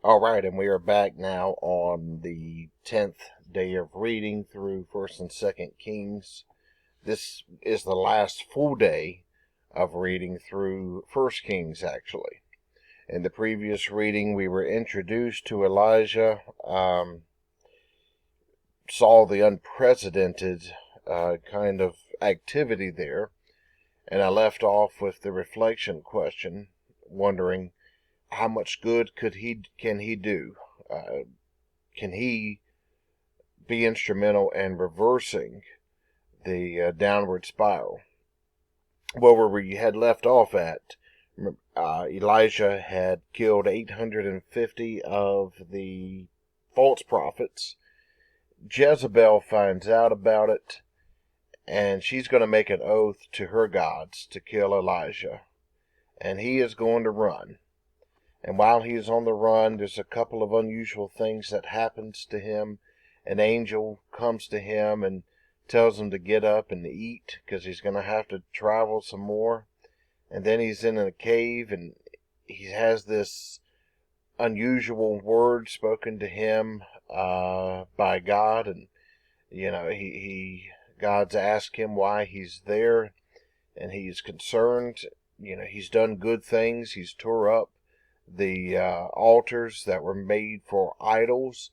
All right, and we are back now on the 10th day of reading through 1st and 2nd Kings. This is the last full day of reading through 1st Kings, actually. In the previous reading, we were introduced to Elijah, saw the unprecedented kind of activity there, and I left off with the reflection question, wondering how much good can he do? Can he be instrumental in reversing the downward spiral? Well, where we had left off at, Elijah had killed 850 of the false prophets. Jezebel finds out about it, and she's going to make an oath to her gods to kill Elijah. And he is going to run. And while he is on the run, there's a couple of unusual things that happens to him. An angel comes to him and tells him to get up and eat because he's going to have to travel some more. And then he's in a cave and he has this unusual word spoken to him by God. And, God's asked him why he's there. And he's concerned. He's done good things. He's tore up the altars that were made for idols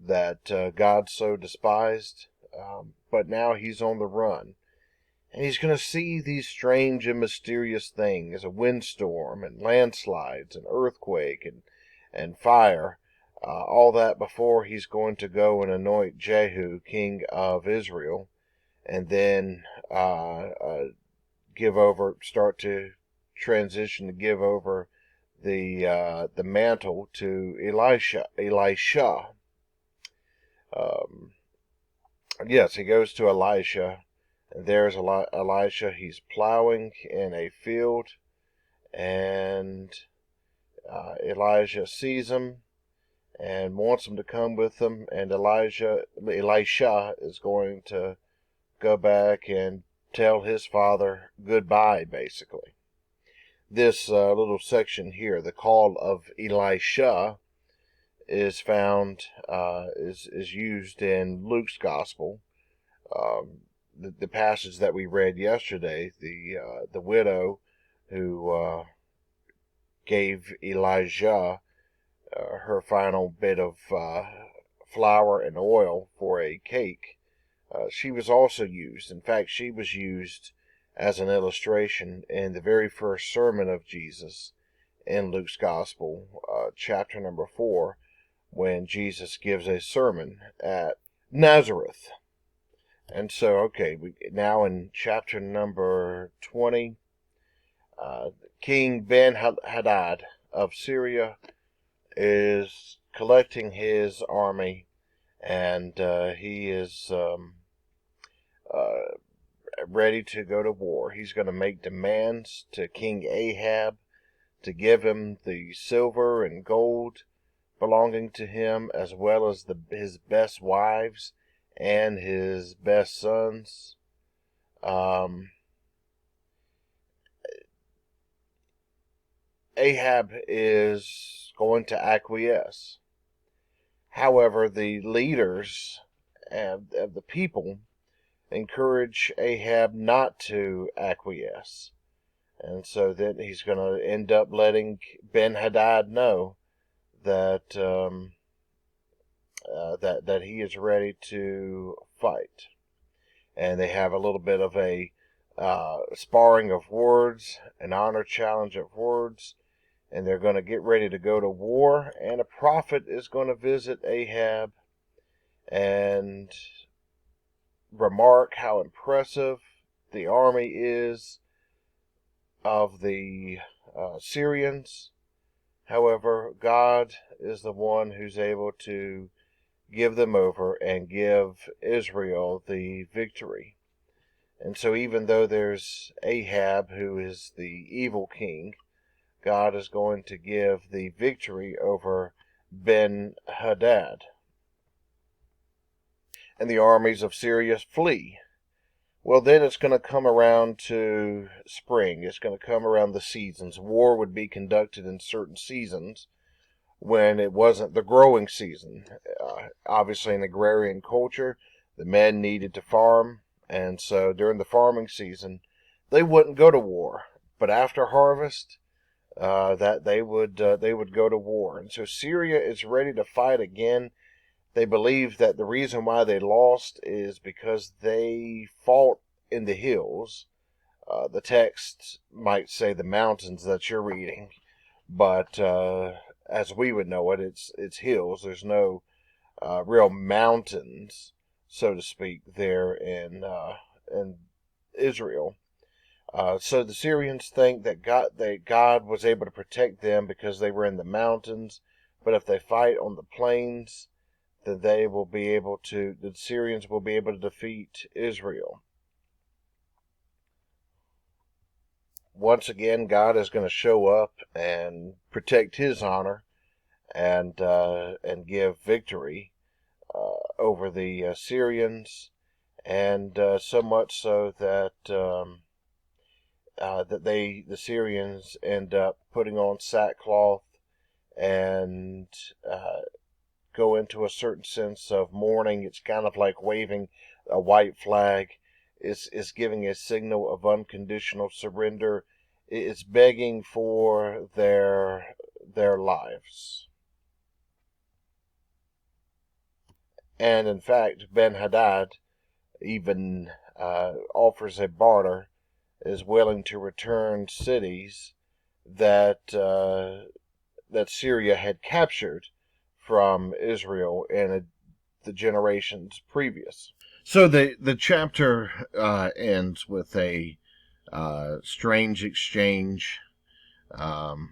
that God so despised. But now he's on the run. And he's going to see these strange and mysterious things, a windstorm and landslides and earthquake and fire. All that before he's going to go and anoint Jehu, king of Israel, and then start to transition to give over the mantle to Elisha. Yes, he goes to Elisha, and there's Elisha. He's plowing in a field, and Elijah sees him and wants him to come with him, and Elisha is going to go back and tell his father goodbye, basically. This little section here, the call of Elisha, is found, is used in Luke's Gospel. The passage that we read yesterday, the widow who gave Elijah her final bit of flour and oil for a cake, she was also used. In fact, she was used as an illustration in the very first sermon of Jesus in Luke's Gospel, chapter number 4, when Jesus gives a sermon at Nazareth. And so, now in chapter number 20, King Ben-Hadad of Syria is collecting his army, and he is ready to go to war. He's going to make demands to King Ahab to give him the silver and gold belonging to him, as well as his best wives and his best sons. Ahab is going to acquiesce. However, the leaders of the people encourage Ahab not to acquiesce. And so then he's going to end up letting Ben-Hadad know that that he is ready to fight. And they have a little bit of a sparring of words, an honor challenge of words, and they're going to get ready to go to war. And a prophet is going to visit Ahab and remark how impressive the army is of the Syrians. However, God is the one who's able to give them over and give Israel the victory. And so even though there's Ahab, who is the evil king, God is going to give the victory over Ben-Hadad. And the armies of Syria flee. Well, then it's going to come around to spring. It's going to come around the seasons. War would be conducted in certain seasons. when it wasn't the growing season. Obviously, in agrarian culture, the men needed to farm, and so during the farming season, they wouldn't go to war. But after harvest, that they would go to war. And so Syria is ready to fight again. They believe that the reason why they lost is because they fought in the hills. The text might say the mountains that you're reading, but as we would know it, it's hills. There's no real mountains, so to speak, there in Israel. So the Syrians think that God was able to protect them because they were in the mountains, but if they fight on the plains, then the Syrians will be able to defeat Israel. Once again, God is going to show up and protect His honor and give victory over the Syrians, and so much so that the Syrians end up putting on sackcloth and go into a certain sense of mourning. It's kind of like waving a white flag. Is giving a signal of unconditional surrender. It's begging for their lives. And in fact, Ben-Hadad even offers a barter, is willing to return cities that Syria had captured from Israel in the generations previous. So the chapter ends with a strange exchange. A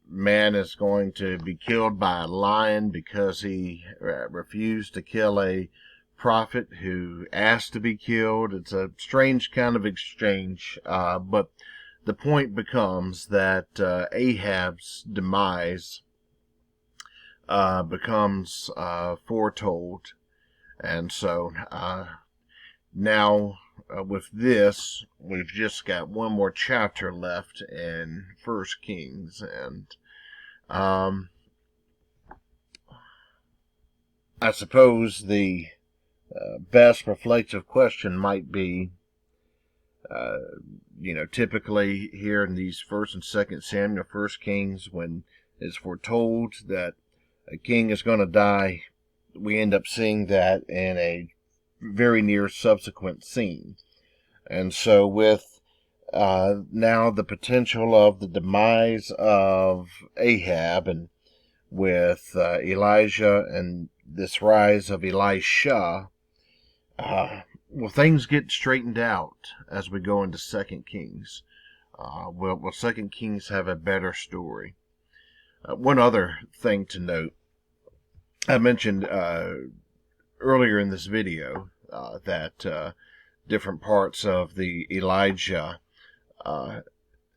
man is going to be killed by a lion because he refused to kill a prophet who asked to be killed. It's a strange kind of exchange, but the point becomes that Ahab's demise becomes foretold. And so now with this, we've just got one more chapter left in 1 Kings. And I suppose the best reflective question might be, typically here in these 1st and 2nd Samuel, 1 Kings, when it's foretold that a king is going to die, we end up seeing that in a very near subsequent scene. And so with now the potential of the demise of Ahab, and with Elijah and this rise of Elisha, will things get straightened out as we go into 2 Kings? Will 2 Kings have a better story? One other thing to note, I mentioned earlier in this video that different parts of the Elijah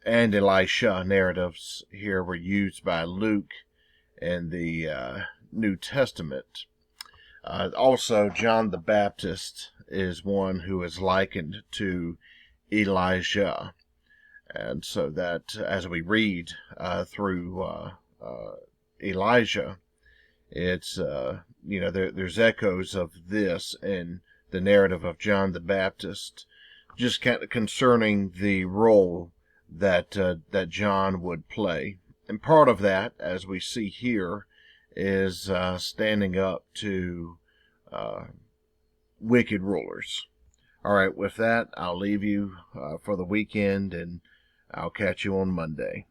and Elisha narratives here were used by Luke in the New Testament. Also, John the Baptist is one who is likened to Elijah. And so that as we read through Elijah, it's, there's echoes of this in the narrative of John the Baptist, just kind of concerning the role that John would play. And part of that, as we see here, is standing up to wicked rulers. All right, with that, I'll leave you for the weekend, and I'll catch you on Monday.